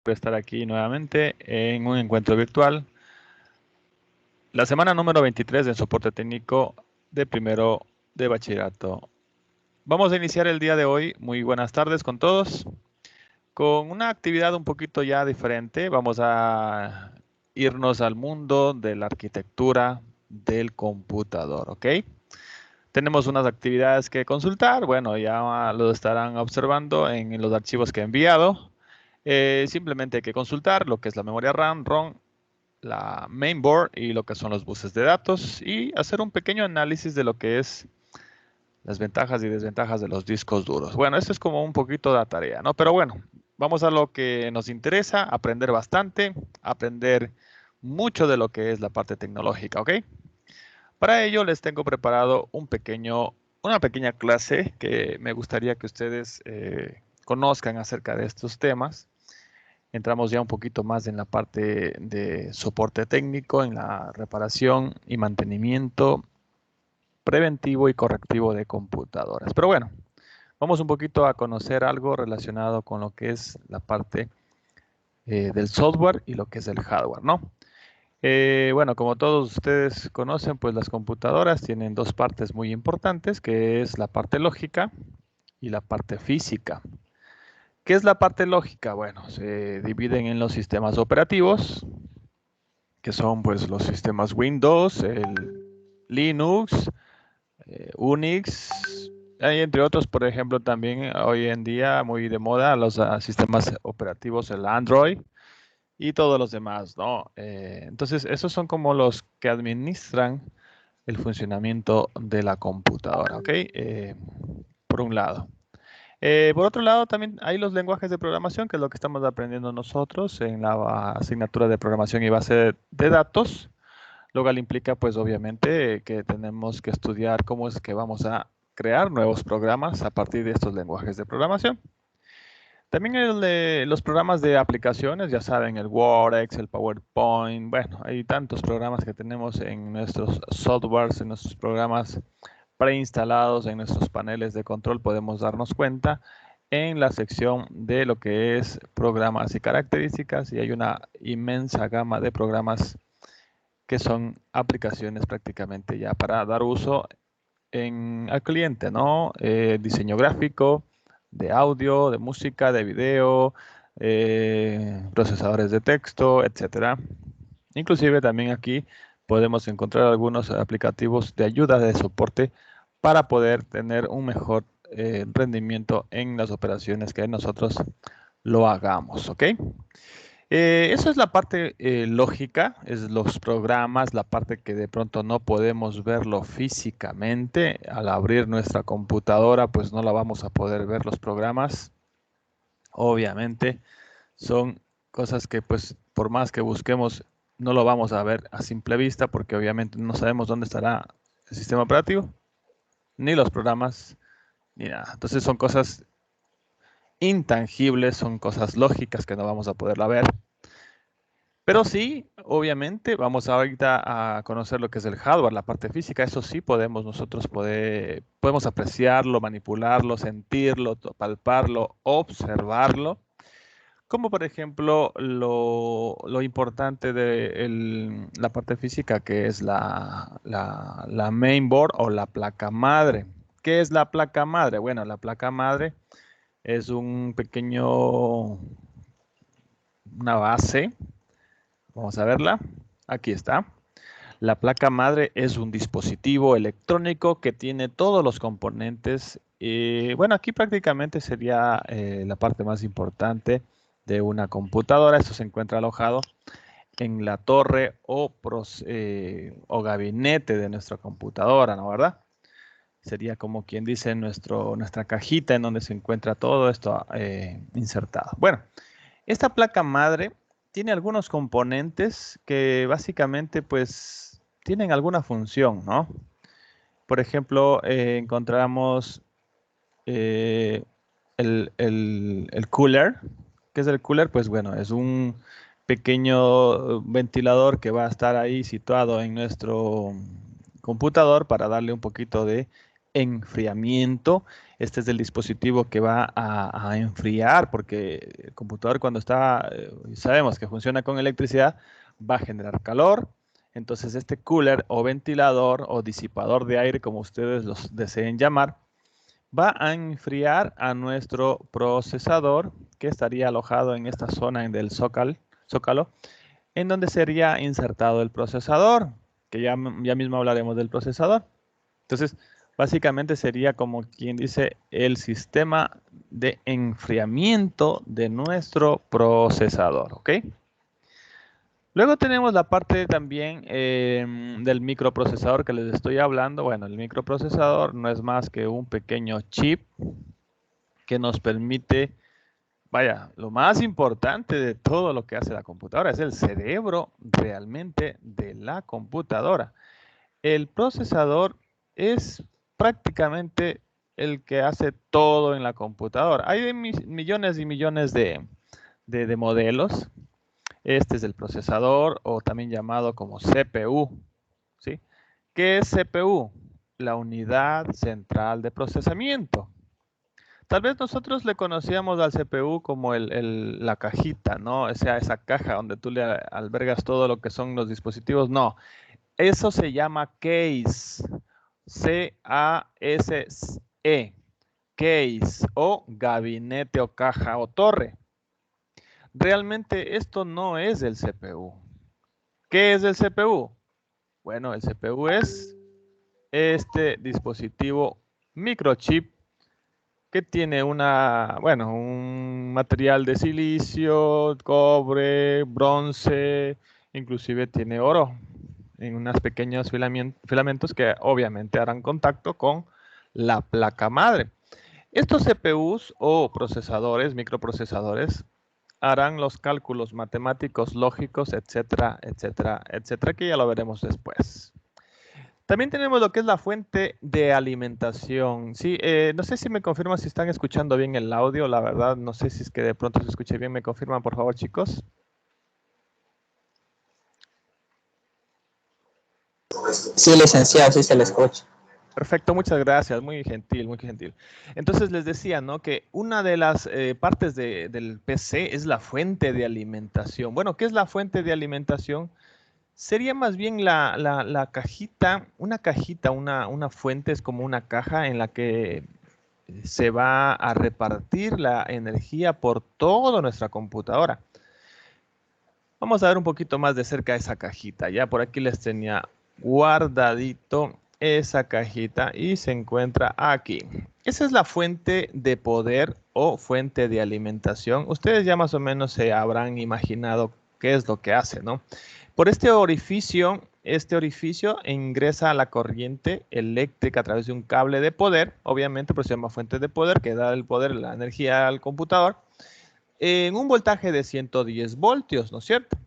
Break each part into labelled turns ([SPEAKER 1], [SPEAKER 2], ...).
[SPEAKER 1] por estar aquí nuevamente en un encuentro virtual. La semana número 23 de soporte técnico de primero de bachillerato. Vamos a iniciar el día de hoy. Muy buenas tardes con todos. Con una actividad un poquito ya diferente. Vamos a irnos al mundo de la arquitectura del computador, ¿ok? Tenemos unas actividades que consultar. Bueno, ya lo estarán observando en los archivos que he enviado. Simplemente hay que consultar lo que es la memoria RAM, ROM, la mainboard y lo que son los buses de datos y hacer un pequeño análisis de lo que es las ventajas y desventajas de los discos duros. Bueno, esto es como un poquito de tarea, ¿no? Pero bueno, vamos a lo que nos interesa, aprender bastante, aprender mucho de lo que es la parte tecnológica, ¿ok? Para ello les tengo preparado una pequeña clase que me gustaría que ustedes conozcan acerca de estos temas. Entramos ya un poquito más en la parte de soporte técnico, en la reparación y mantenimiento preventivo y correctivo de computadoras. Pero bueno, vamos un poquito a conocer algo relacionado con lo que es la parte del software y lo que es el hardware, ¿no? Bueno, como todos ustedes conocen, pues las computadoras tienen dos partes muy importantes, que es la parte lógica y la parte física. ¿Qué es la parte lógica? Bueno, se dividen en los sistemas operativos, que son pues los sistemas Windows, el Linux, Unix, hay entre otros, por ejemplo, también hoy en día muy de moda los sistemas operativos, el Android y todos los demás, ¿no? Entonces, esos son como los que administran el funcionamiento de la computadora, ¿ok? Por un lado. Por otro lado, también hay los lenguajes de programación, que es lo que estamos aprendiendo nosotros en la asignatura de programación y base de datos, lo cual implica, pues, obviamente, que tenemos que estudiar cómo es que vamos a crear nuevos programas a partir de estos lenguajes de programación. También los programas de aplicaciones, ya saben, el Word, Excel, PowerPoint, bueno, hay tantos programas que tenemos en nuestros softwares, en nuestros programas preinstalados, en nuestros paneles de control, podemos darnos cuenta en la sección de lo que es programas y características, y hay una inmensa gama de programas que son aplicaciones prácticamente ya para dar uso al cliente, ¿no? Diseño gráfico, de audio, de música, de video, procesadores de texto, etcétera. Inclusive también aquí podemos encontrar algunos aplicativos de ayuda de soporte para poder tener un mejor rendimiento en las operaciones que nosotros lo hagamos, ¿ok? Eso es la parte lógica, es los programas, la parte que de pronto no podemos verlo físicamente. Al abrir nuestra computadora, pues no la vamos a poder ver los programas. Obviamente son cosas que pues por más que busquemos no lo vamos a ver a simple vista porque obviamente no sabemos dónde estará el sistema operativo, ni los programas, ni nada. Entonces son cosas intangibles, son cosas lógicas que no vamos a poderla ver. Pero sí, obviamente, vamos ahorita a conocer lo que es el hardware, la parte física. Eso sí podemos apreciarlo, manipularlo, sentirlo, palparlo, observarlo. Como por ejemplo lo importante de la parte física, que es la mainboard o la placa madre. ¿Qué es la placa madre? Bueno, la placa madre es una base. Vamos a verla. Aquí está. La placa madre es un dispositivo electrónico que tiene todos los componentes. Bueno, aquí prácticamente sería la parte más importante de una computadora. Esto se encuentra alojado en la torre o gabinete de nuestra computadora, ¿no? ¿Verdad? Sería como quien dice nuestra cajita en donde se encuentra todo esto insertado. Bueno, esta placa madre tiene algunos componentes que básicamente pues tienen alguna función, ¿no? Por ejemplo, encontramos eh, el cooler. ¿Qué es el cooler? Pues bueno, es un pequeño ventilador que va a estar ahí situado en nuestro computador para darle un poquito de enfriamiento. Este es el dispositivo que va a enfriar porque computador cuando está, sabemos que funciona con electricidad, va a generar calor. Entonces este cooler o ventilador o disipador de aire, como ustedes los deseen llamar, va a enfriar a nuestro procesador que estaría alojado en esta zona del zócalo, en donde sería insertado el procesador, que ya mismo hablaremos del procesador. Entonces, básicamente sería como quien dice el sistema de enfriamiento de nuestro procesador, ¿ok? Luego tenemos la parte también del microprocesador que les estoy hablando. Bueno, el microprocesador no es más que un pequeño chip que nos permite, vaya, lo más importante de todo lo que hace la computadora es el cerebro realmente de la computadora. El procesador es prácticamente el que hace todo en la computadora. Hay millones y millones de modelos. Este es el procesador o también llamado como CPU, ¿sí? ¿Qué es CPU? La unidad central de procesamiento. Tal vez nosotros le conocíamos al CPU como la cajita, ¿no? O sea, esa caja donde tú le albergas todo lo que son los dispositivos. No, eso se llama case. C-A-S-E. Case o gabinete o caja o torre. Realmente esto no es el CPU. ¿Qué es el CPU? Bueno, el CPU es este dispositivo microchip que tiene un material de silicio, cobre, bronce, inclusive tiene oro en unos pequeños filamentos que obviamente harán contacto con la placa madre. Estos CPUs o procesadores, microprocesadores, harán los cálculos matemáticos, lógicos, etcétera, etcétera, etcétera, que ya lo veremos después. También tenemos lo que es la fuente de alimentación. Sí, no sé si me confirman si están escuchando bien el audio, la verdad, no sé si es que de pronto se escuche bien, me confirman por favor, chicos.
[SPEAKER 2] Sí, licenciado, sí se le escucha.
[SPEAKER 1] Perfecto, muchas gracias, muy gentil, muy gentil. Entonces les decía, ¿no? Que una de las partes del PC es la fuente de alimentación. Bueno, ¿qué es la fuente de alimentación? Sería más bien la cajita, una fuente es como una caja en la que se va a repartir la energía por toda nuestra computadora. Vamos a ver un poquito más de cerca esa cajita. Ya por aquí les tenía guardadito esa cajita y se encuentra aquí. Esa es la fuente de poder o fuente de alimentación. Ustedes ya más o menos se habrán imaginado qué es lo que hace, ¿no? Por este orificio ingresa la corriente eléctrica a través de un cable de poder, obviamente, pues se llama fuente de poder, que da el poder, la energía al computador, en un voltaje de 110 voltios, ¿no es cierto?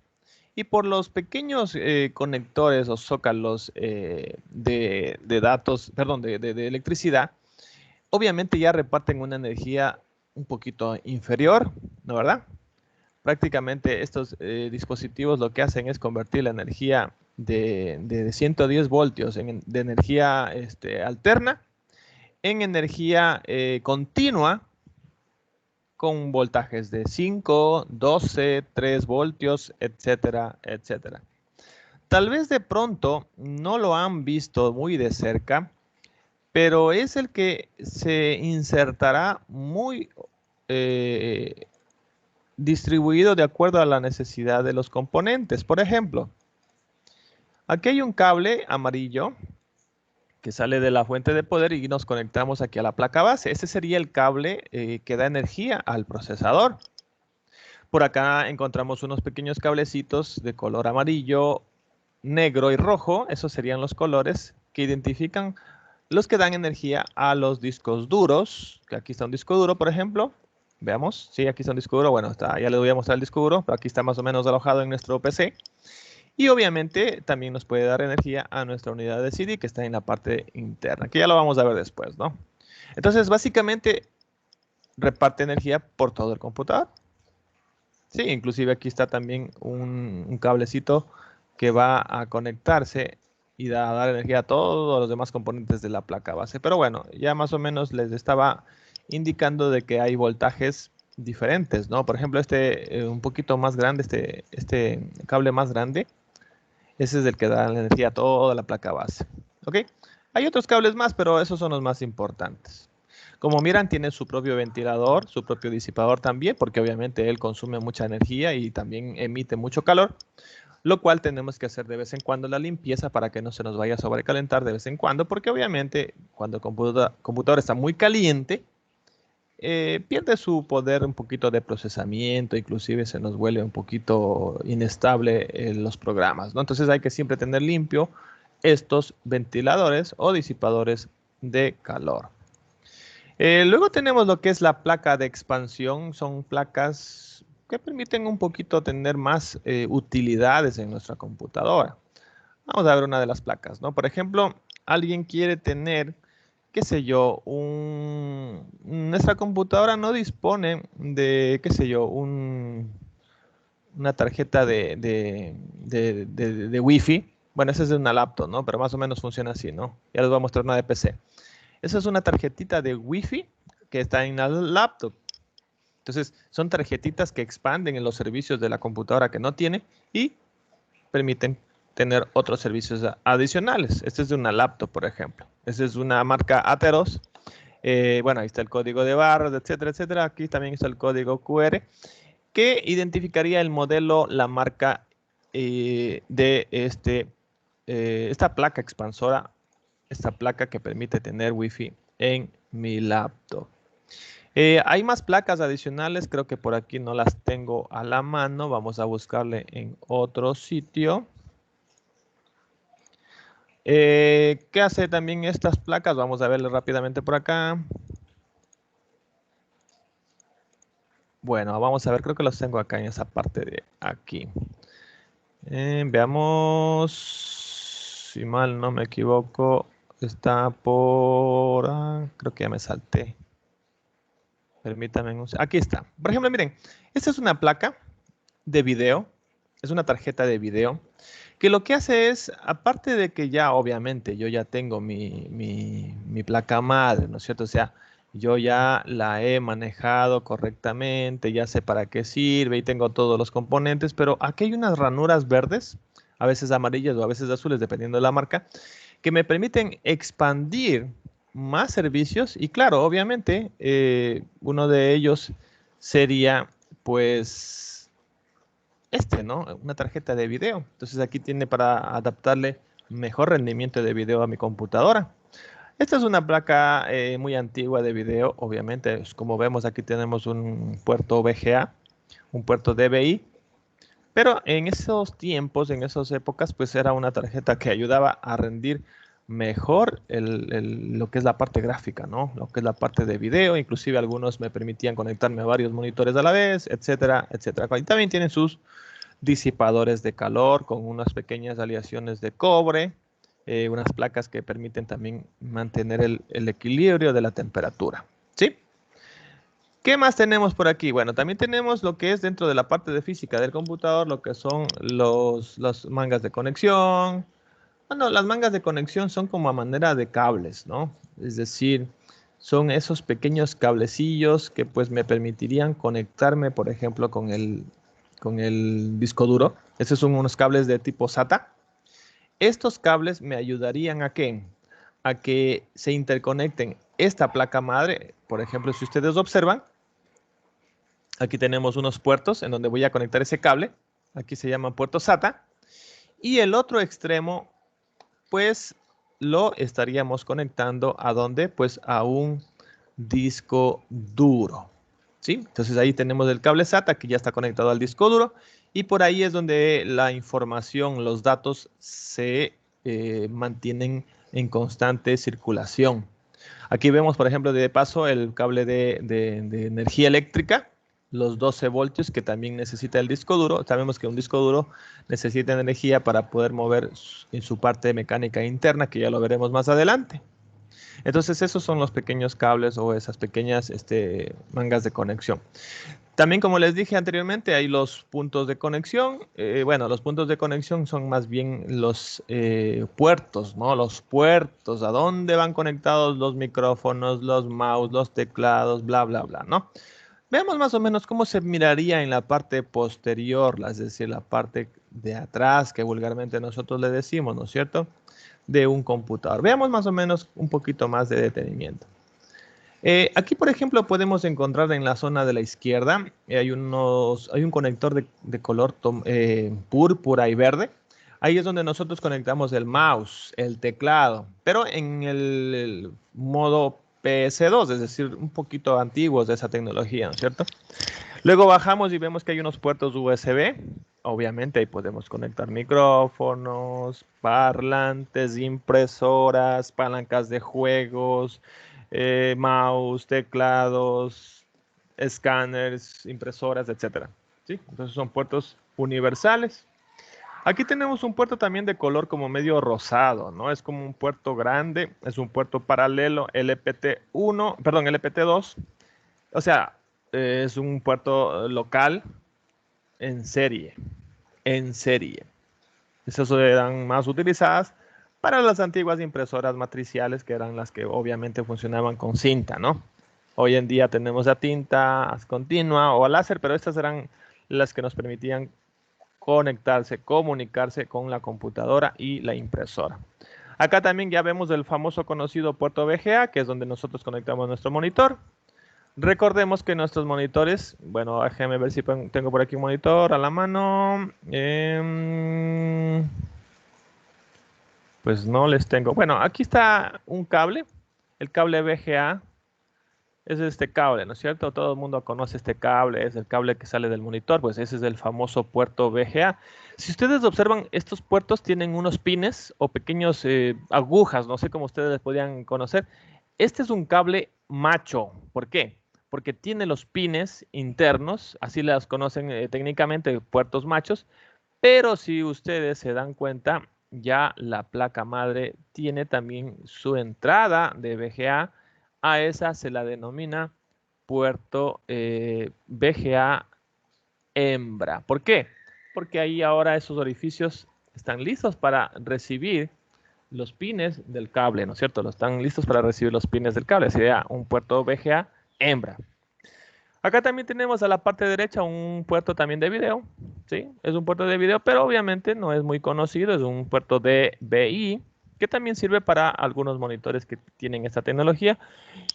[SPEAKER 1] Y por los pequeños conectores o zócalos de datos, perdón, de electricidad, obviamente ya reparten una energía un poquito inferior, ¿no verdad? Prácticamente estos dispositivos lo que hacen es convertir la energía de 110 voltios de energía alterna en energía continua con voltajes de 5, 12, 3 voltios, etcétera, etcétera. Tal vez de pronto no lo han visto muy de cerca, pero es el que se insertará muy eh, distribuido de acuerdo a la necesidad de los componentes. Por ejemplo, aquí hay un cable amarillo que sale de la fuente de poder y nos conectamos aquí a la placa base. Ese sería el cable que da energía al procesador. Por acá encontramos unos pequeños cablecitos de color amarillo, negro y rojo. Esos serían los colores que identifican los que dan energía a los discos duros. Que aquí está un disco duro, por ejemplo. Veamos. Sí, aquí está un disco duro. Bueno, ya les voy a mostrar el disco duro, pero aquí está más o menos alojado en nuestro PC. Y obviamente también nos puede dar energía a nuestra unidad de CD que está en la parte interna, que ya lo vamos a ver después, ¿no? Entonces, básicamente reparte energía por todo el computador. Sí, inclusive aquí está también un cablecito que va a conectarse y a dar energía a todos los demás componentes de la placa base. Pero bueno, ya más o menos les estaba indicando de que hay voltajes
[SPEAKER 3] diferentes, ¿no? Por ejemplo, un poquito más grande, este cable más grande, ese es el que da la energía a toda la placa base, ¿ok? Hay otros cables más, pero esos son los más importantes. Como miran, tiene su propio ventilador, su propio disipador también, porque obviamente él consume mucha energía y también emite mucho calor, lo cual tenemos que hacer de vez en cuando la limpieza para que no se nos vaya a sobrecalentar de vez en cuando, porque obviamente cuando el computador está muy caliente, pierde su poder un poquito de procesamiento, inclusive se nos vuelve un poquito inestable los programas, ¿no? Entonces hay que siempre tener limpio estos ventiladores o disipadores de calor. Luego tenemos lo que es la placa de expansión. Son placas que permiten un poquito tener más utilidades en nuestra computadora. Vamos a ver una de las placas, ¿no? Por ejemplo, alguien quiere tener, qué sé yo, nuestra computadora no dispone de, qué sé yo, una tarjeta de Wi-Fi. Bueno, esa es de una laptop, ¿no? Pero más o menos funciona así, ¿no? Ya les voy a mostrar una de PC. Esa es una tarjetita de Wi-Fi que está en la laptop. Entonces, son tarjetitas que expanden en los servicios de la computadora que no tiene y permiten tener otros servicios adicionales. Este es de una laptop, por ejemplo. Esta es una marca Atheros. Bueno, ahí está el código de barras, etcétera, etcétera. Aquí también está el código QR que identificaría el modelo, la marca de esta placa expansora, esta placa que permite tener Wi-Fi en mi laptop. Hay más placas adicionales, creo que por aquí no las tengo a la mano. Vamos a buscarle en otro sitio. ¿Qué hace también estas placas? Vamos a verle rápidamente por acá. Bueno, vamos a ver, creo que los tengo acá en esa parte de aquí. Veamos, si mal no me equivoco, está por... creo que ya me salté. Permítanme aquí está. Por ejemplo, miren, esta es una placa de video, es una tarjeta de video, que lo que hace es, aparte de que ya obviamente yo ya tengo mi placa madre, ¿no es cierto? O sea, yo ya la he manejado correctamente, ya sé para qué sirve y tengo todos los componentes, pero aquí hay unas ranuras verdes, a veces amarillas o a veces azules, dependiendo de la marca, que me permiten expandir más servicios y claro, obviamente, uno de ellos sería pues ¿no? Una tarjeta de video. Entonces aquí tiene para adaptarle mejor rendimiento de video a mi computadora. Esta es una placa muy antigua de video, obviamente. Como vemos, aquí tenemos un puerto VGA, un puerto DVI. Pero en esos tiempos, en esas épocas, pues era una tarjeta que ayudaba a rendir mejor lo que es la parte gráfica, ¿no? Lo que es la parte de video. Inclusive algunos me permitían conectarme a varios monitores a la vez, etcétera, etcétera. Y también tienen sus disipadores de calor con unas pequeñas aleaciones de cobre, unas placas que permiten también mantener el equilibrio de la temperatura, ¿sí? ¿Qué más tenemos por aquí? Bueno, también tenemos lo que es dentro de la parte de física del computador, lo que son las mangas de conexión. Bueno, las mangas de conexión son como a manera de cables, ¿no? Es decir, son esos pequeños cablecillos que pues me permitirían conectarme, por ejemplo, con el disco duro. Esos son unos cables de tipo SATA. Estos cables me ayudarían ¿a qué? A que se interconecten esta placa madre. Por ejemplo, si ustedes observan, aquí tenemos unos puertos en donde voy a conectar ese cable. Aquí se llama puerto SATA. Y el otro extremo, pues lo estaríamos conectando ¿a dónde? Pues a un disco duro. ¿Sí? Entonces ahí tenemos el cable SATA que ya está conectado al disco duro y por ahí es donde la información, los datos se mantienen en constante circulación. Aquí vemos, por ejemplo, de paso el cable de energía eléctrica, los 12 voltios que también necesita el disco duro. Sabemos que un disco duro necesita energía para poder mover en su parte mecánica interna, que ya lo veremos más adelante. Entonces esos son los pequeños cables o esas pequeñas mangas de conexión. También, como les dije anteriormente, hay los puntos de conexión. Bueno, los puntos de conexión son más bien los puertos, ¿no? Los puertos, a dónde van conectados los micrófonos, los mouse, los teclados, bla, bla, bla, ¿no? Veamos más o menos cómo se miraría en la parte posterior, es decir, la parte de atrás que vulgarmente nosotros le decimos, ¿no es cierto?, de un computador. Veamos más o menos un poquito más de detenimiento. Aquí, por ejemplo, podemos encontrar en la zona de la izquierda, hay un conector de color púrpura y verde. Ahí es donde nosotros conectamos el mouse, el teclado, pero en el modo PS2, es decir, un poquito antiguos de esa tecnología, ¿no es cierto? Luego bajamos y vemos que hay unos puertos USB. Obviamente ahí podemos conectar micrófonos, parlantes, impresoras, palancas de juegos, mouse, teclados, escáneres, impresoras, etcétera. ¿Sí? Entonces son puertos universales. Aquí tenemos un puerto también de color como medio rosado, ¿no? Es como un puerto grande, es un puerto paralelo LPT1, perdón, LPT2. O sea, es un puerto local en serie. En serie. Esas eran más utilizadas para las antiguas impresoras matriciales, que eran las que obviamente funcionaban con cinta, ¿no? Hoy en día tenemos a tinta, a continua o a láser, pero estas eran las que nos permitían conectarse, comunicarse con la computadora y la impresora. Acá también ya vemos el famoso conocido puerto VGA, que es donde nosotros conectamos nuestro monitor. Recordemos que nuestros monitores, bueno, déjenme ver si tengo por aquí un monitor a la mano. Pues no les tengo. Bueno, aquí está un cable, el cable VGA. Es este cable, ¿no es cierto? Todo el mundo conoce este cable, es el cable que sale del monitor, pues ese es el famoso puerto VGA. Si ustedes observan, estos puertos tienen unos pines o pequeños agujas, no sé cómo ustedes les podían conocer. Este es un cable macho. ¿Por qué? Porque tiene los pines internos, así las conocen técnicamente, puertos machos, pero si ustedes se dan cuenta, ya la placa madre tiene también su entrada de VGA. A esa se la denomina puerto VGA hembra. ¿Por qué? Porque ahí ahora esos orificios están listos para recibir los pines del cable, ¿no es cierto? Están listos para recibir los pines del cable. Sería un puerto VGA hembra. Acá también tenemos a la parte derecha un puerto también de video, ¿sí? Es un puerto de video, pero obviamente no es muy conocido, es un puerto DVI, que también sirve para algunos monitores que tienen esta tecnología.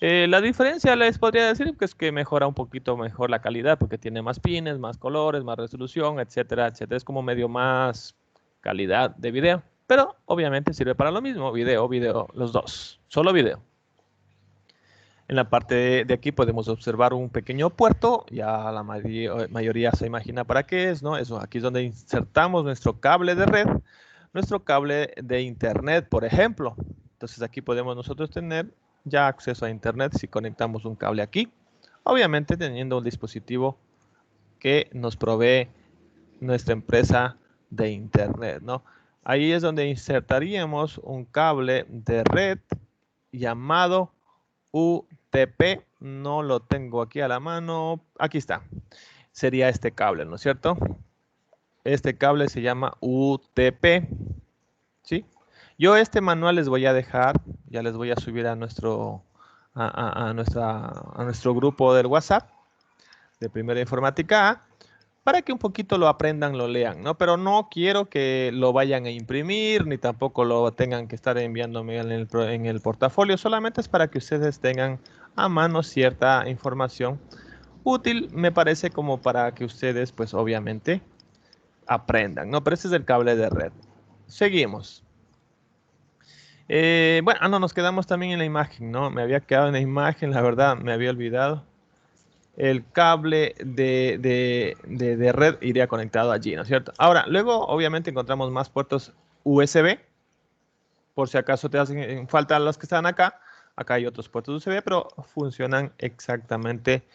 [SPEAKER 3] La diferencia les podría decir que es que mejora un poquito mejor la calidad, porque tiene más pines, más colores, más resolución, etcétera, etcétera. Es como medio más calidad de video, pero obviamente sirve para lo mismo, video, los dos, solo video. En la parte de aquí podemos observar un pequeño puerto, ya la mayoría se imagina para qué es, ¿no? Eso, aquí es donde insertamos nuestro cable de red, nuestro cable de internet, por ejemplo. Entonces aquí podemos nosotros tener ya acceso a internet si conectamos un cable aquí, obviamente teniendo un dispositivo que nos provee nuestra empresa de internet, ¿no? Ahí es donde insertaríamos un cable de red llamado UTP, no lo tengo aquí a la mano, aquí está, sería este cable, ¿no es cierto? Este cable se llama UTP, ¿sí? Yo este manual les voy a dejar, ya les voy a subir a nuestro grupo del WhatsApp de Primera Informática A, para que un poquito lo aprendan, lo lean, ¿no? Pero no quiero que lo vayan a imprimir, ni tampoco lo tengan que estar enviándome en el portafolio, solamente es para que ustedes tengan a mano cierta información útil, me parece, como para que ustedes, pues obviamente, aprendan, ¿no? Pero este es el cable de red. Seguimos. Bueno, no, nos quedamos también en la imagen, ¿no? Me había quedado en la imagen, la verdad, me había olvidado. El cable de red iría conectado allí, ¿no es cierto? Ahora, luego obviamente encontramos más puertos USB, por si acaso te hacen falta los que están acá. Acá hay otros puertos USB, pero funcionan exactamente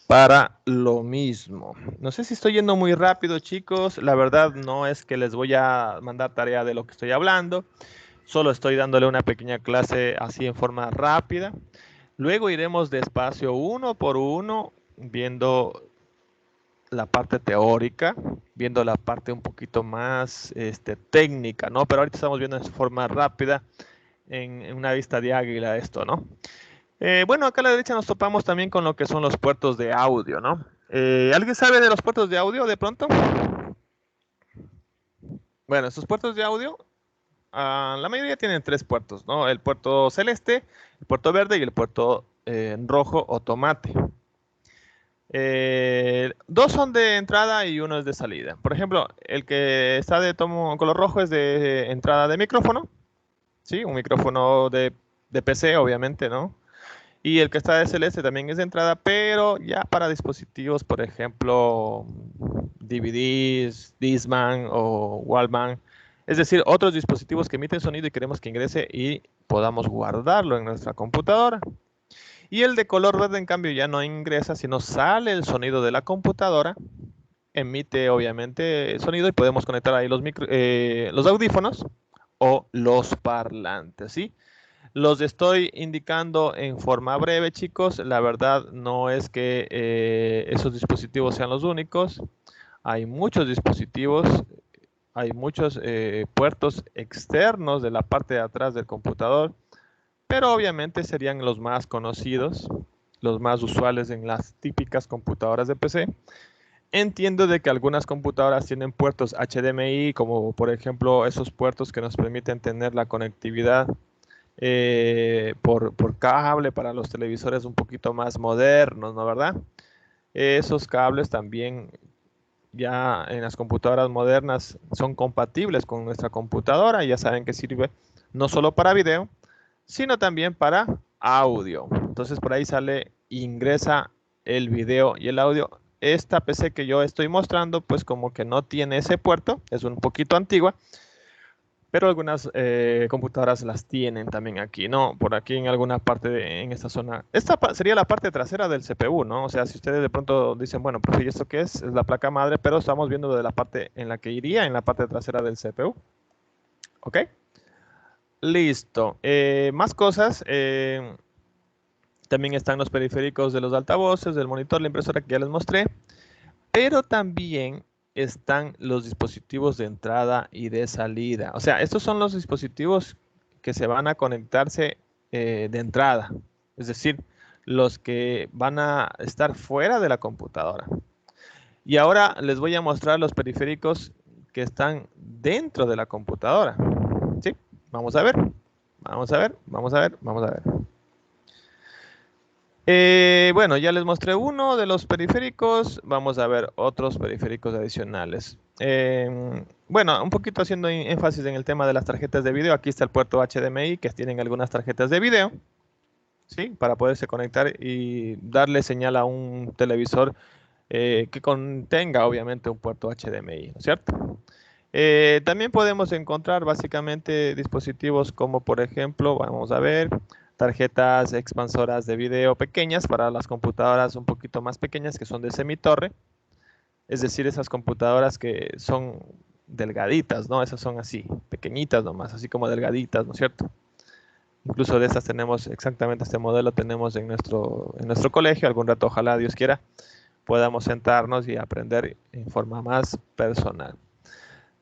[SPEAKER 3] para lo mismo. No sé si estoy yendo muy rápido, chicos. La verdad no es que les voy a mandar tarea de lo que estoy hablando. Solo estoy dándole una pequeña clase así en forma rápida. Luego iremos despacio uno por uno, viendo la parte teórica, viendo la parte un poquito más técnica, ¿no? Pero ahorita estamos viendo en forma rápida, en una vista de águila esto, ¿no? Bueno, acá a la derecha nos topamos también con lo que son los puertos de audio, ¿no? ¿Alguien sabe de los puertos de audio de pronto? Bueno, estos puertos de audio, la mayoría tienen tres puertos, ¿no? El puerto celeste, el puerto verde y el puerto rojo o tomate. Dos son de entrada y uno es de salida. Por ejemplo, el que está de tomo color rojo es de entrada de micrófono, ¿sí? Un micrófono de PC, obviamente, ¿no? Y el que está de celeste también es de entrada, pero ya para dispositivos, por ejemplo, DVDs, Discman o Wallman. Es decir, otros dispositivos que emiten sonido y queremos que ingrese y podamos guardarlo en nuestra computadora. Y el de color verde, en cambio, ya no ingresa, sino sale el sonido de la computadora, emite obviamente sonido y podemos conectar ahí los audífonos o los parlantes, ¿sí? Los estoy indicando en forma breve, chicos. La verdad no es que esos dispositivos sean los únicos. Hay muchos dispositivos, hay muchos puertos externos de la parte de atrás del computador, pero obviamente serían los más conocidos, los más usuales en las típicas computadoras de PC. Entiendo de que algunas computadoras tienen puertos HDMI, como por ejemplo esos puertos que nos permiten tener la conectividad por cable para los televisores un poquito más modernos, ¿no? ¿Verdad? Esos cables también ya en las computadoras modernas son compatibles con nuestra computadora y ya saben que sirve no solo para video, sino también para audio. Entonces por ahí sale, ingresa el video y el audio. Esta PC que yo estoy mostrando, pues como que no tiene ese puerto, es un poquito antigua, pero algunas computadoras las tienen también aquí, ¿no? Por aquí en alguna parte, en esta zona. Esta sería la parte trasera del CPU, ¿no? O sea, si ustedes de pronto dicen, bueno, profe, ¿y esto qué es? Es la placa madre, pero estamos viendo de la parte en la que iría, en la parte trasera del CPU. ¿Ok? Listo. Más cosas. También están los periféricos de los altavoces, del monitor, la impresora que ya les mostré. Pero también están los dispositivos de entrada y de salida. O sea, estos son los dispositivos que se van a conectarse de entrada. Es decir, los que van a estar fuera de la computadora. Y ahora les voy a mostrar los periféricos que están dentro de la computadora. ¿Sí? Vamos a ver. Vamos a ver, vamos a ver, vamos a ver. Bueno, ya les mostré uno de los periféricos. Vamos a ver otros periféricos adicionales. Bueno, un poquito haciendo énfasis en el tema de las tarjetas de video. Aquí está el puerto HDMI que tienen algunas tarjetas de video, ¿sí? Para poderse conectar y darle señal a un televisor que contenga obviamente un puerto HDMI, ¿no es cierto? También podemos encontrar básicamente dispositivos como por ejemplo, vamos a ver, tarjetas expansoras de video pequeñas para las computadoras un poquito más pequeñas que son de semitorre, es decir, esas computadoras que son delgaditas, ¿no? Esas son así, pequeñitas nomás, así como delgaditas, ¿no es cierto? Incluso de estas tenemos exactamente este modelo, tenemos en nuestro colegio, algún rato ojalá Dios quiera, podamos sentarnos y aprender en forma más personal.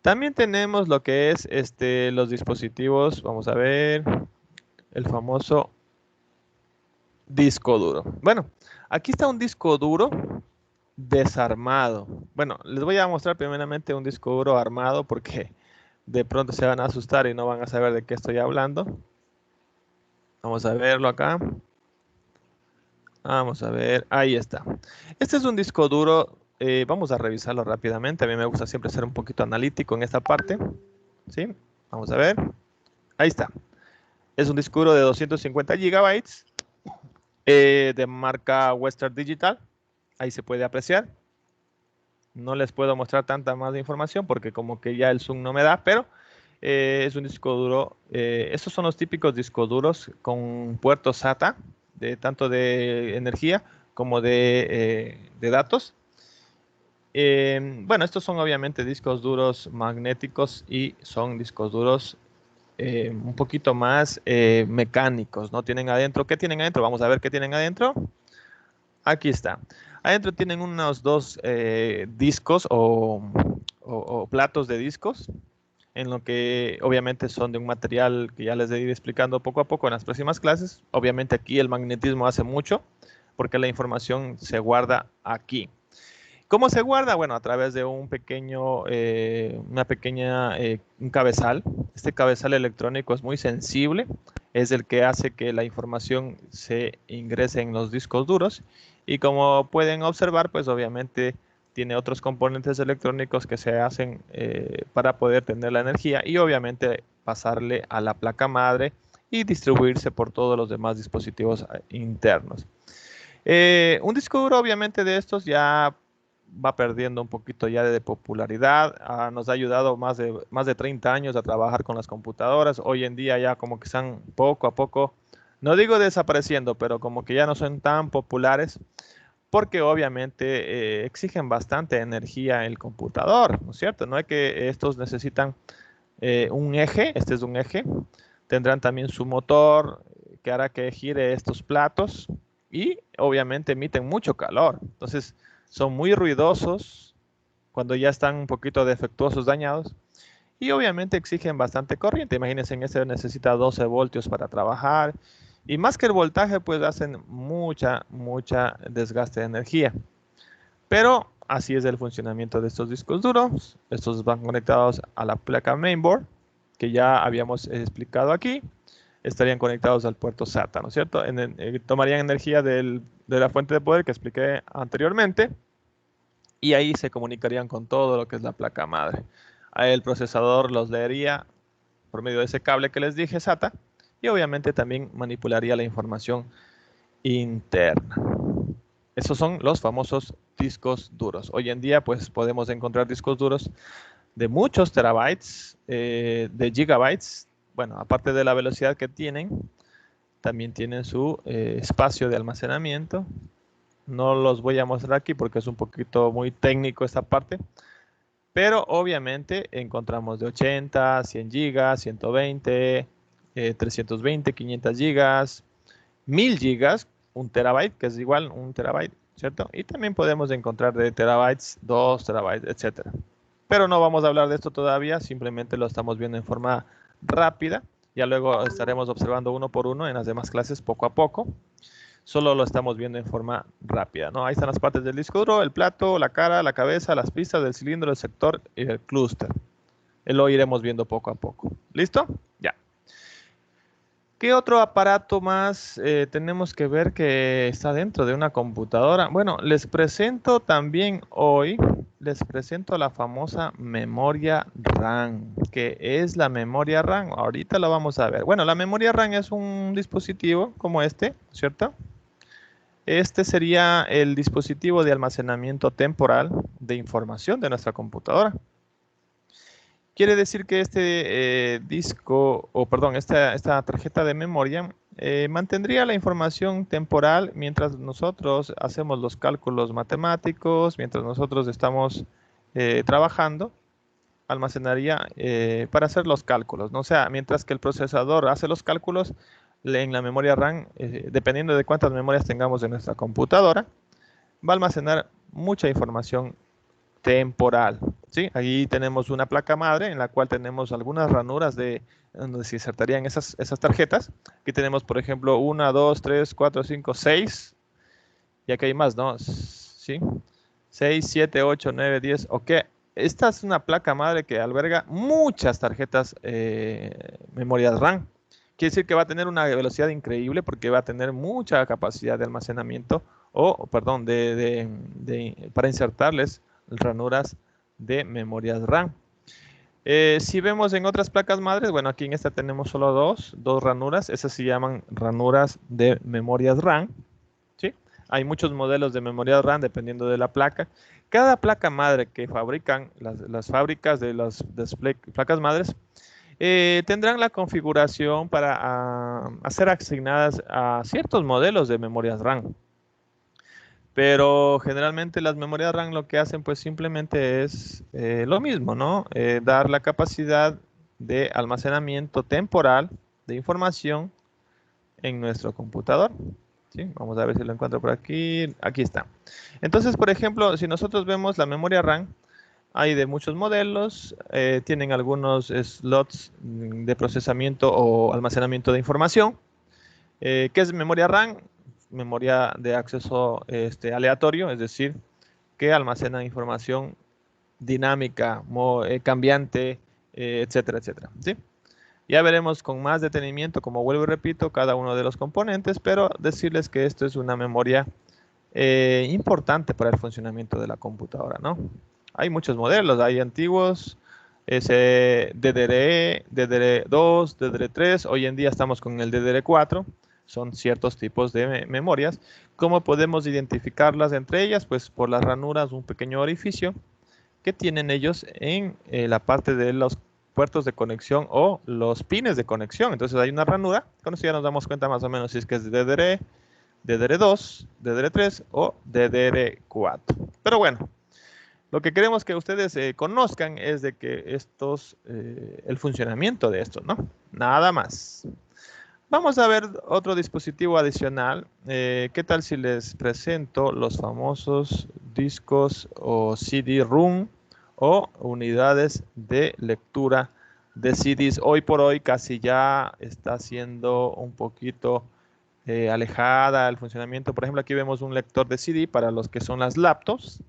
[SPEAKER 3] También tenemos lo que es los dispositivos, vamos a ver, el famoso disco duro. Bueno, aquí está un disco duro desarmado. Bueno, les voy a mostrar primeramente un disco duro armado porque de pronto se van a asustar y no van a saber de qué estoy hablando. Vamos a verlo acá. Vamos a ver, ahí está. Este es un disco duro, vamos a revisarlo rápidamente. A mí me gusta siempre ser un poquito analítico en esta parte. ¿Sí? Vamos a ver. Ahí está. Es un disco duro de 250 gigabytes de marca Western Digital. Ahí se puede apreciar. No les puedo mostrar tanta más información porque como que ya el zoom no me da, pero es un disco duro. Estos son los típicos discos duros con puertos SATA, tanto de energía como de datos. Bueno, estos son obviamente discos duros magnéticos y son discos duros un poquito más mecánicos, ¿no? Tienen adentro, ¿qué tienen adentro? Vamos a ver qué tienen adentro. Aquí está. Adentro tienen unos dos discos o platos de discos. en lo que obviamente son de un material que ya les iré explicando poco a poco en las próximas clases. Obviamente aquí el magnetismo hace mucho porque la información se guarda aquí. ¿Cómo se guarda? Bueno, a través de un pequeño, un cabezal. Este cabezal electrónico es muy sensible, es el que hace que la información se ingrese en los discos duros. Y como pueden observar, pues obviamente tiene otros componentes electrónicos que se hacen para poder tener la energía y obviamente pasarle a la placa madre y distribuirse por todos los demás dispositivos internos. Un disco duro obviamente de estos ya va perdiendo un poquito ya de popularidad. Nos ha ayudado más de 30 años a trabajar con las computadoras. Hoy en día ya como que están poco a poco, no digo desapareciendo, pero como que ya no son tan populares porque obviamente exigen bastante energía el computador, ¿no es cierto? No es que estos necesitan un eje, este es un eje, tendrán también su motor que hará que gire estos platos y obviamente emiten mucho calor. Entonces son muy ruidosos cuando ya están un poquito defectuosos, dañados y obviamente exigen bastante corriente. Imagínense, en este necesita 12 voltios para trabajar y más que el voltaje, pues hacen mucha desgaste de energía. Pero así es el funcionamiento de estos discos duros. Estos van conectados a la placa mainboard, que ya habíamos explicado aquí. Estarían conectados al puerto SATA, ¿no es cierto? Tomarían energía de la fuente de poder que expliqué anteriormente y ahí se comunicarían con todo lo que es la placa madre. Ahí el procesador los leería por medio de ese cable que les dije, SATA, y obviamente también manipularía la información interna. Esos son los famosos discos duros. Hoy en día pues podemos encontrar discos duros de muchos terabytes, de gigabytes. Bueno, aparte de la velocidad que tienen, también tienen su espacio de almacenamiento. No los voy a mostrar aquí porque es un poquito muy técnico esta parte. Pero obviamente encontramos de 80, 100 gigas, 120, 320, 500 gigas, 1000 gigas, 1 terabyte, que es igual 1 terabyte, ¿cierto? Y también podemos encontrar de terabytes, 2 terabytes, etcétera. Pero no vamos a hablar de esto todavía, simplemente lo estamos viendo en forma rápida. Ya luego estaremos observando uno por uno en las demás clases poco a poco. Solo lo estamos viendo en forma rápida, ¿no? Ahí están las partes del disco duro, el plato, la cara, la cabeza, las pistas del cilindro, el sector y el clúster. Lo iremos viendo poco a poco. ¿Listo? Ya. ¿Qué otro aparato más tenemos que ver que está dentro de una computadora? Bueno, les presento también hoy, les presento la famosa memoria RAM. ¿Qué es la memoria RAM? Ahorita lo vamos a ver. Bueno, la memoria RAM es un dispositivo como este, ¿cierto? Este sería el dispositivo de almacenamiento temporal de información de nuestra computadora. Quiere decir que este esta tarjeta de memoria mantendría la información temporal mientras nosotros hacemos los cálculos matemáticos, mientras nosotros estamos trabajando, almacenaría para hacer los cálculos, ¿no? O sea, mientras que el procesador hace los cálculos, en la memoria RAM, dependiendo de cuántas memorias tengamos en nuestra computadora, va a almacenar mucha información temporal, ¿sí? Ahí tenemos una placa madre en la cual tenemos algunas ranuras donde se insertarían esas tarjetas. Aquí tenemos, por ejemplo, 1, 2, 3, 4, 5, 6. Y aquí hay más, ¿no? ¿Sí? 6, 7, 8, 9, 10. Ok. Esta es una placa madre que alberga muchas tarjetas memorias RAM. Quiere decir que va a tener una velocidad increíble porque va a tener mucha capacidad de almacenamiento para insertarles ranuras de memorias RAM. Si vemos en otras placas madres, bueno, aquí en esta tenemos solo dos ranuras. Esas se llaman ranuras de memorias RAM. ¿Sí? Hay muchos modelos de memoria RAM dependiendo de la placa. Cada placa madre que fabrican las fábricas de las placas madres tendrán la configuración para ser asignadas a ciertos modelos de memorias RAM. Pero generalmente las memorias RAM lo que hacen pues simplemente es lo mismo, ¿no? Dar la capacidad de almacenamiento temporal de información en nuestro computador. ¿Sí? Vamos a ver si lo encuentro por aquí. Aquí está. Entonces, por ejemplo, si nosotros vemos la memoria RAM, Hay de muchos modelos, tienen algunos slots de procesamiento o almacenamiento de información. ¿Qué es memoria RAM? Memoria de acceso aleatorio, es decir, que almacena información dinámica, cambiante, etcétera, etcétera. ¿Sí? Ya veremos con más detenimiento, como vuelvo y repito, cada uno de los componentes, pero decirles que esto es una memoria importante para el funcionamiento de la computadora, ¿no? Hay muchos modelos, hay antiguos, DDR, DDR2, DDR3, hoy en día estamos con el DDR4, son ciertos tipos de memorias. ¿Cómo podemos identificarlas entre ellas? Pues por las ranuras, un pequeño orificio que tienen ellos en la parte de los puertos de conexión o los pines de conexión. Entonces hay una ranura, con eso ya nos damos cuenta más o menos si es que es DDR, DDR2, DDR3 o DDR4. Pero bueno, lo que queremos que ustedes conozcan es de que el funcionamiento de esto, ¿no? Nada más. Vamos a ver otro dispositivo adicional. ¿Qué tal si les presento los famosos discos o CD-ROM o unidades de lectura de CDs? Hoy por hoy casi ya está siendo un poquito alejada el funcionamiento. Por ejemplo, aquí vemos un lector de CD para los que son las laptops.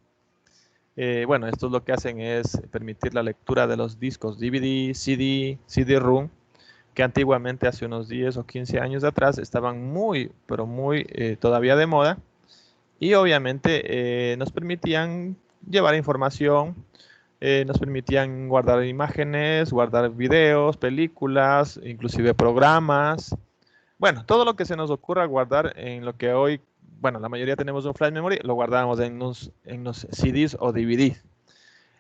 [SPEAKER 3] Bueno, estos lo que hacen es permitir la lectura de los discos DVD, CD, CD-ROM, que antiguamente hace unos 10 o 15 años atrás estaban muy, pero muy todavía de moda y obviamente nos permitían llevar información, nos permitían guardar imágenes, guardar videos, películas, inclusive programas. Bueno, todo lo que se nos ocurra guardar en lo que hoy, bueno, la mayoría tenemos un flash memory, lo guardábamos en los CDs o DVDs.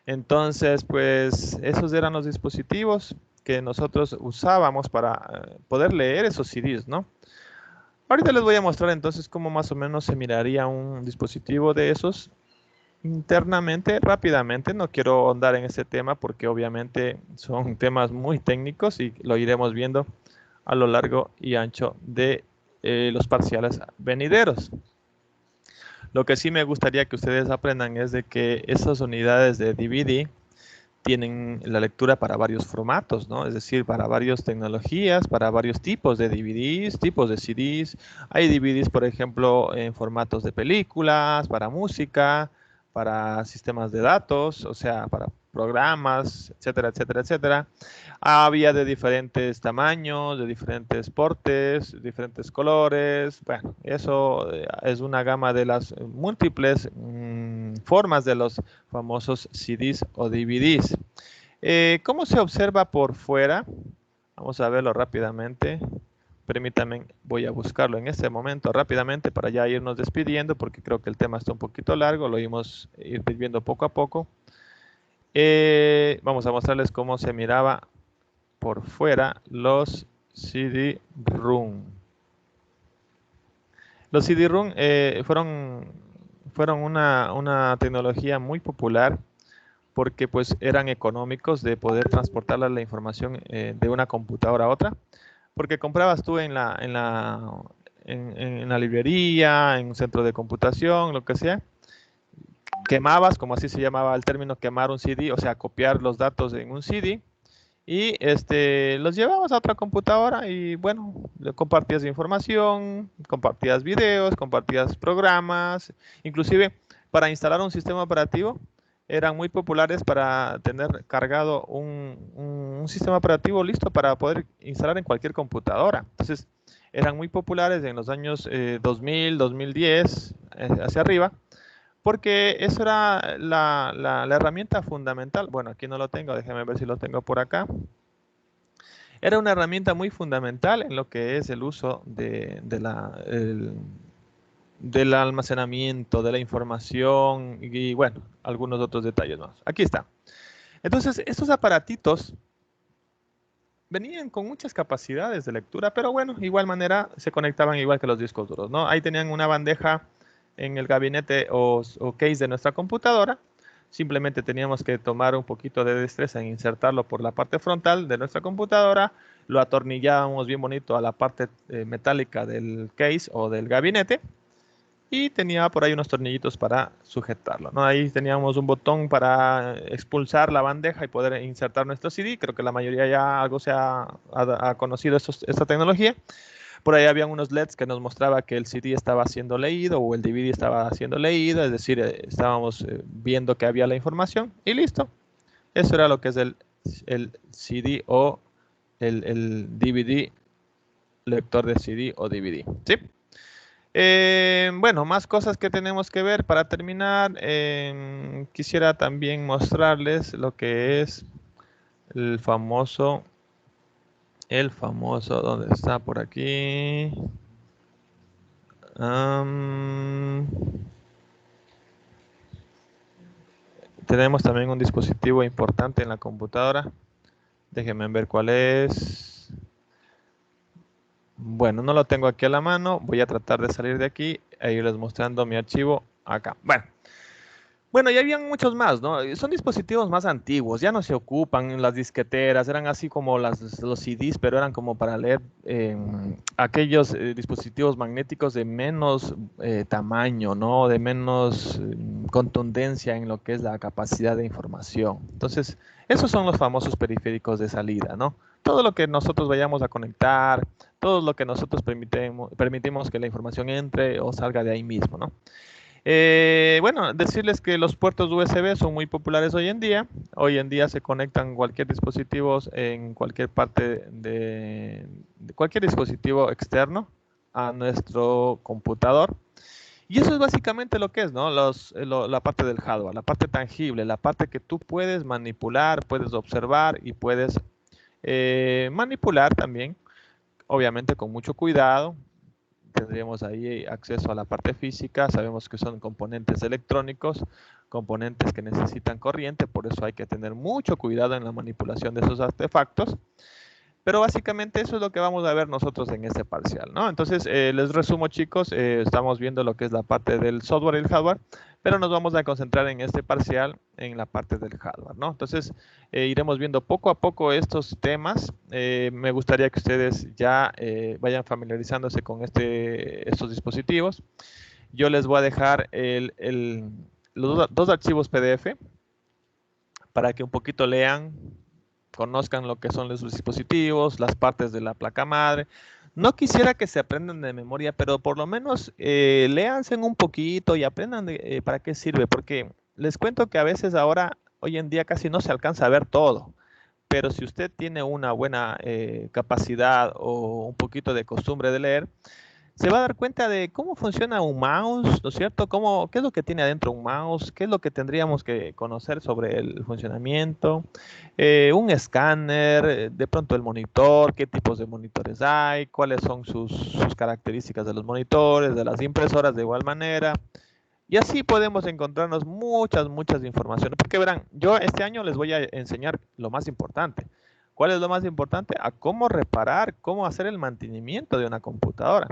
[SPEAKER 3] Entonces, pues esos eran los dispositivos que nosotros usábamos para poder leer esos CDs, ¿no? Ahorita les voy a mostrar entonces cómo más o menos se miraría un dispositivo de esos internamente, rápidamente. No quiero ahondar en ese tema porque obviamente son temas muy técnicos y lo iremos viendo a lo largo y ancho de los parciales venideros. Lo que sí me gustaría que ustedes aprendan es de que esas unidades de DVD tienen la lectura para varios formatos, ¿no? Es decir, para varias tecnologías, para varios tipos de DVDs, tipos de CDs. Hay DVDs, por ejemplo, en formatos de películas, para música, para sistemas de datos, o sea, para programas, etcétera, etcétera, etcétera. Había de diferentes tamaños, de diferentes portes, diferentes colores. Bueno, eso es una gama de las múltiples formas de los famosos CDs o DVDs. ¿Cómo se observa por fuera? Vamos a verlo rápidamente. Permítanme, voy a buscarlo en este momento rápidamente para ya irnos despidiendo porque creo que el tema está un poquito largo, lo íbamos a ir viendo poco a poco. Vamos a mostrarles cómo se miraba por fuera los CD-ROM. Los CD-ROM fueron una tecnología muy popular porque pues eran económicos de poder transportar la información de una computadora a otra, porque comprabas tú en la librería, en un centro de computación, lo que sea, quemabas, como así se llamaba el término, quemar un CD, o sea, copiar los datos en un CD, y los llevabas a otra computadora y bueno, compartías información, compartías videos, compartías programas, inclusive para instalar un sistema operativo eran muy populares para tener cargado un sistema operativo listo para poder instalar en cualquier computadora. Entonces, eran muy populares en los años 2000, 2010, hacia arriba, porque eso era la herramienta fundamental. Bueno, aquí no lo tengo, déjenme ver si lo tengo por acá. Era una herramienta muy fundamental en lo que es el uso del almacenamiento, de la información y bueno, algunos otros detalles más. Aquí está. Entonces, estos aparatitos venían con muchas capacidades de lectura, pero bueno, igual manera se conectaban igual que los discos duros, ¿no? Ahí tenían una bandeja en el gabinete o case de nuestra computadora. Simplemente teníamos que tomar un poquito de destreza en insertarlo por la parte frontal de nuestra computadora. Lo atornillábamos bien bonito a la parte metálica del case o del gabinete. y tenía por ahí unos tornillitos para sujetarlo, ¿no? Ahí teníamos un botón para expulsar la bandeja y poder insertar nuestro CD. Creo que la mayoría ya algo se ha conocido esta tecnología. Por ahí habían unos LEDs que nos mostraba que el CD estaba siendo leído o el DVD estaba siendo leído, es decir, estábamos viendo que había la información y listo. Eso era lo que es el CD o el DVD, lector de CD o DVD, ¿sí? Bueno, más cosas que tenemos que ver para terminar. Quisiera también mostrarles lo que es el famoso, ¿dónde está? Por aquí. Tenemos también un dispositivo importante en la computadora. Déjenme ver cuál es. Bueno, no lo tengo aquí a la mano. Voy a tratar de salir de aquí e irles mostrando mi archivo acá. Bueno, y habían muchos más, ¿no? Son dispositivos más antiguos, ya no se ocupan las disqueteras, eran así como los CDs, pero eran como para leer aquellos dispositivos magnéticos de menos tamaño, ¿no? De menos contundencia en lo que es la capacidad de información. Entonces, esos son los famosos periféricos de salida, ¿no? Todo lo que nosotros vayamos a conectar, todo lo que nosotros permitimos que la información entre o salga de ahí mismo, ¿no? Bueno, decirles que los puertos USB son muy populares hoy en día. Hoy en día se conectan cualquier dispositivo en cualquier parte de cualquier dispositivo externo a nuestro computador. Y eso es básicamente lo que es, ¿no? La parte del hardware, la parte tangible, la parte que tú puedes manipular, puedes observar y puedes manipular también, obviamente con mucho cuidado. Tendríamos ahí acceso a la parte física, sabemos que son componentes electrónicos, componentes que necesitan corriente, por eso hay que tener mucho cuidado en la manipulación de esos artefactos. Pero básicamente eso es lo que vamos a ver nosotros en este parcial, ¿no? Entonces, les resumo, chicos, estamos viendo lo que es la parte del software y el hardware, pero nos vamos a concentrar en este parcial en la parte del hardware, ¿no? Entonces, iremos viendo poco a poco estos temas. Me gustaría que ustedes ya vayan familiarizándose con estos dispositivos. Yo les voy a dejar los dos archivos PDF para que un poquito lean, conozcan lo que son los dispositivos, las partes de la placa madre. No quisiera que se aprendan de memoria, pero por lo menos léanse un poquito y aprendan para qué sirve, porque les cuento que a veces ahora, hoy en día casi no se alcanza a ver todo, pero si usted tiene una buena capacidad o un poquito de costumbre de leer, se va a dar cuenta de cómo funciona un mouse, ¿no es cierto? ¿Qué es lo que tiene adentro un mouse? ¿Qué es lo que tendríamos que conocer sobre el funcionamiento? Un escáner, de pronto el monitor, qué tipos de monitores hay, cuáles son sus características de los monitores, de las impresoras de igual manera. Y así podemos encontrarnos muchas informaciones. Porque verán, yo este año les voy a enseñar lo más importante. ¿Cuál es lo más importante? A cómo reparar, cómo hacer el mantenimiento de una computadora.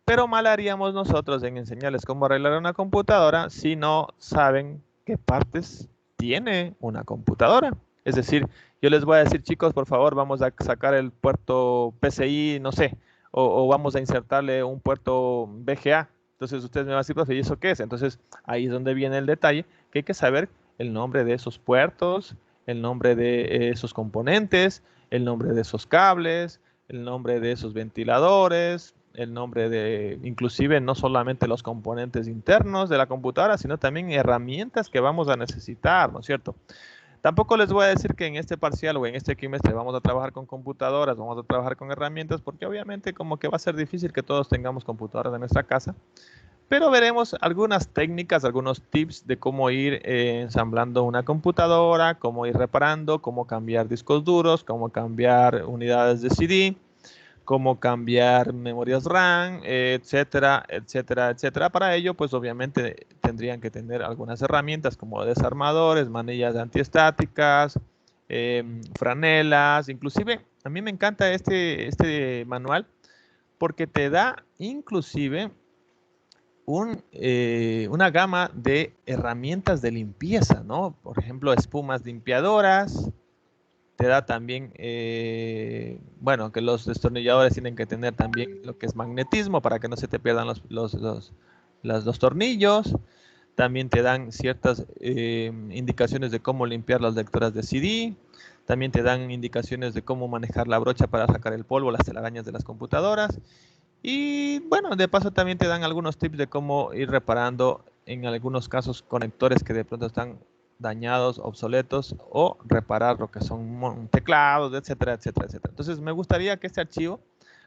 [SPEAKER 3] Pero mal haríamos nosotros en enseñarles cómo arreglar una computadora si no saben qué partes tiene una computadora. Es decir, yo les voy a decir, chicos, por favor, vamos a sacar el puerto PCI, no sé, o vamos a insertarle un puerto VGA. Entonces ustedes me van a decir, profe, ¿y eso qué es? Entonces ahí es donde viene el detalle, que hay que saber el nombre de esos puertos, el nombre de esos componentes, el nombre de esos cables, el nombre de esos ventiladores, el nombre de, inclusive no solamente los componentes internos de la computadora, sino también herramientas que vamos a necesitar, ¿no es cierto? Tampoco les voy a decir que en este parcial o en este trimestre vamos a trabajar con computadoras, vamos a trabajar con herramientas, porque obviamente como que va a ser difícil que todos tengamos computadoras en nuestra casa, pero veremos algunas técnicas, algunos tips de cómo ir ensamblando una computadora, cómo ir reparando, cómo cambiar discos duros, cómo cambiar unidades de CD, cómo cambiar memorias RAM, etcétera, etcétera, etcétera. Para ello, pues obviamente tendrían que tener algunas herramientas como desarmadores, manillas antiestáticas, franelas, inclusive a mí me encanta este manual porque te da inclusive una gama de herramientas de limpieza, ¿no? Por ejemplo, espumas limpiadoras, te da también, bueno, que los destornilladores tienen que tener también lo que es magnetismo para que no se te pierdan los tornillos. También te dan ciertas indicaciones de cómo limpiar las lectoras de CD. También te dan indicaciones de cómo manejar la brocha para sacar el polvo, las telarañas de las computadoras. Y bueno, de paso también te dan algunos tips de cómo ir reparando en algunos casos conectores que de pronto están dañados, obsoletos, o reparar lo que son teclados, etcétera, etcétera, etcétera. Entonces me gustaría que este archivo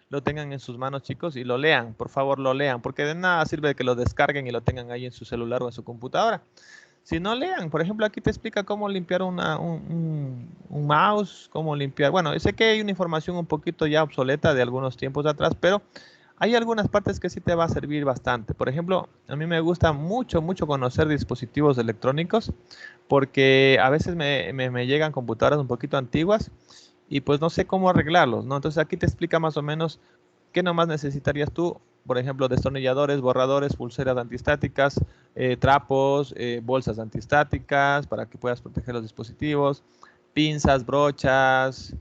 [SPEAKER 3] lo tengan en sus manos, chicos, y lo lean, por favor lo lean, porque de nada sirve que lo descarguen y lo tengan ahí en su celular o en su computadora. Si no, lean. Por ejemplo, aquí te explica cómo limpiar un mouse, cómo limpiar. Bueno, sé que hay una información un poquito ya obsoleta de algunos tiempos atrás, pero hay algunas partes que sí te va a servir bastante. Por ejemplo, a mí me gusta mucho, mucho conocer dispositivos electrónicos, porque a veces me llegan computadoras un poquito antiguas y pues no sé cómo arreglarlos, ¿no? Entonces aquí te explica más o menos qué nomás necesitarías tú. Por ejemplo, destornilladores, borradores, pulseras antiestáticas, trapos, bolsas antiestáticas para que puedas proteger los dispositivos, pinzas, brochas,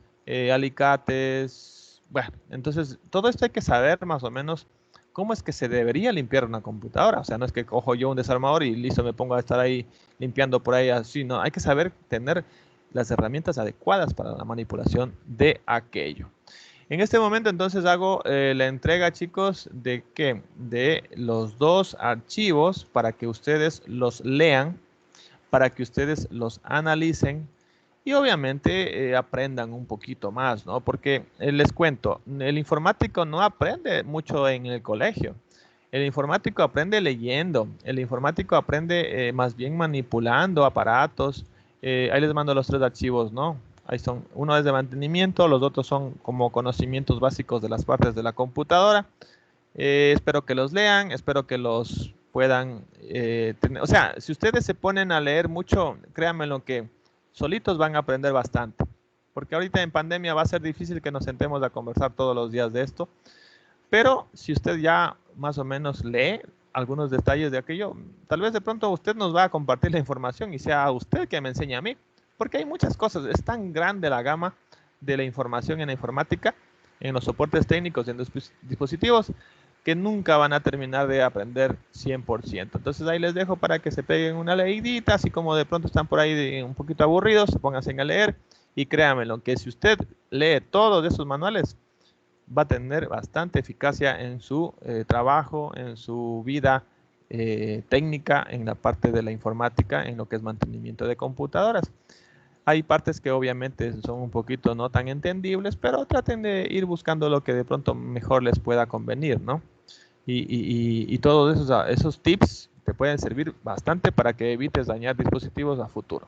[SPEAKER 3] alicates. Bueno, entonces todo esto hay que saber más o menos cómo es que se debería limpiar una computadora. O sea, no es que cojo yo un desarmador y listo, me pongo a estar ahí limpiando por ahí así, no. Hay que saber tener las herramientas adecuadas para la manipulación de aquello. En este momento entonces hago la entrega, chicos, ¿de qué? De los dos archivos para que ustedes los lean, para que ustedes los analicen y obviamente aprendan un poquito más, ¿no? Porque les cuento, el informático no aprende mucho en el colegio. El informático aprende leyendo, el informático aprende más bien manipulando aparatos. Ahí les mando los 3 archivos, ¿no? Ahí son, uno es de mantenimiento, los otros son como conocimientos básicos de las partes de la computadora. Espero que los lean, espero que los puedan tener. O sea, si ustedes se ponen a leer mucho, créanme lo que solitos van a aprender bastante. Porque ahorita en pandemia va a ser difícil que nos sentemos a conversar todos los días de esto. Pero si usted ya más o menos lee algunos detalles de aquello, tal vez de pronto usted nos va a compartir la información y sea usted que me enseñe a mí. Porque hay muchas cosas, es tan grande la gama de la información en la informática, en los soportes técnicos, en los dispositivos, que nunca van a terminar de aprender 100%. Entonces ahí les dejo para que se peguen una leidita, así como de pronto están por ahí un poquito aburridos, pónganse a leer y créanmelo, que si usted lee todos esos manuales, va a tener bastante eficacia en su trabajo, en su vida técnica, en la parte de la informática, en lo que es mantenimiento de computadoras. Hay partes que obviamente son un poquito no tan entendibles, pero traten de ir buscando lo que de pronto mejor les pueda convenir, ¿no? Y todos esos tips te pueden servir bastante para que evites dañar dispositivos a futuro.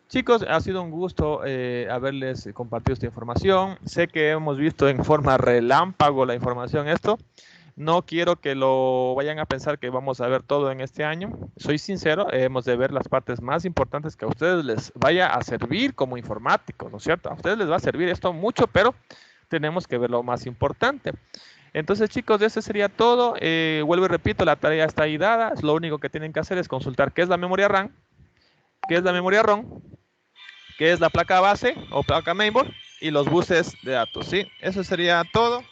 [SPEAKER 3] Chicos, ha sido un gusto haberles compartido esta información. Sé que hemos visto en forma relámpago la información esto. No quiero que lo vayan a pensar que vamos a ver todo en este año. Soy sincero, hemos de ver las partes más importantes que a ustedes les vaya a servir como informáticos, ¿no es cierto? A ustedes les va a servir esto mucho, pero tenemos que ver lo más importante. Entonces, chicos, eso sería todo. Vuelvo y repito, la tarea está ahí dada. Lo único que tienen que hacer es consultar qué es la memoria RAM, qué es la memoria ROM, qué es la placa base o placa mainboard y los buses de datos, ¿sí? Eso sería todo.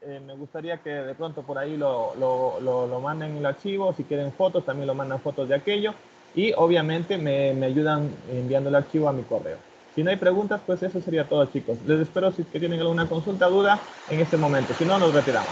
[SPEAKER 3] Me gustaría que de pronto por ahí lo manden en el archivo. Si quieren fotos, también lo mandan fotos de aquello. Y obviamente me ayudan enviando el archivo a mi correo. Si no hay preguntas, pues eso sería todo, chicos. Les espero si es que tienen alguna consulta, duda en este momento. Si no, nos retiramos.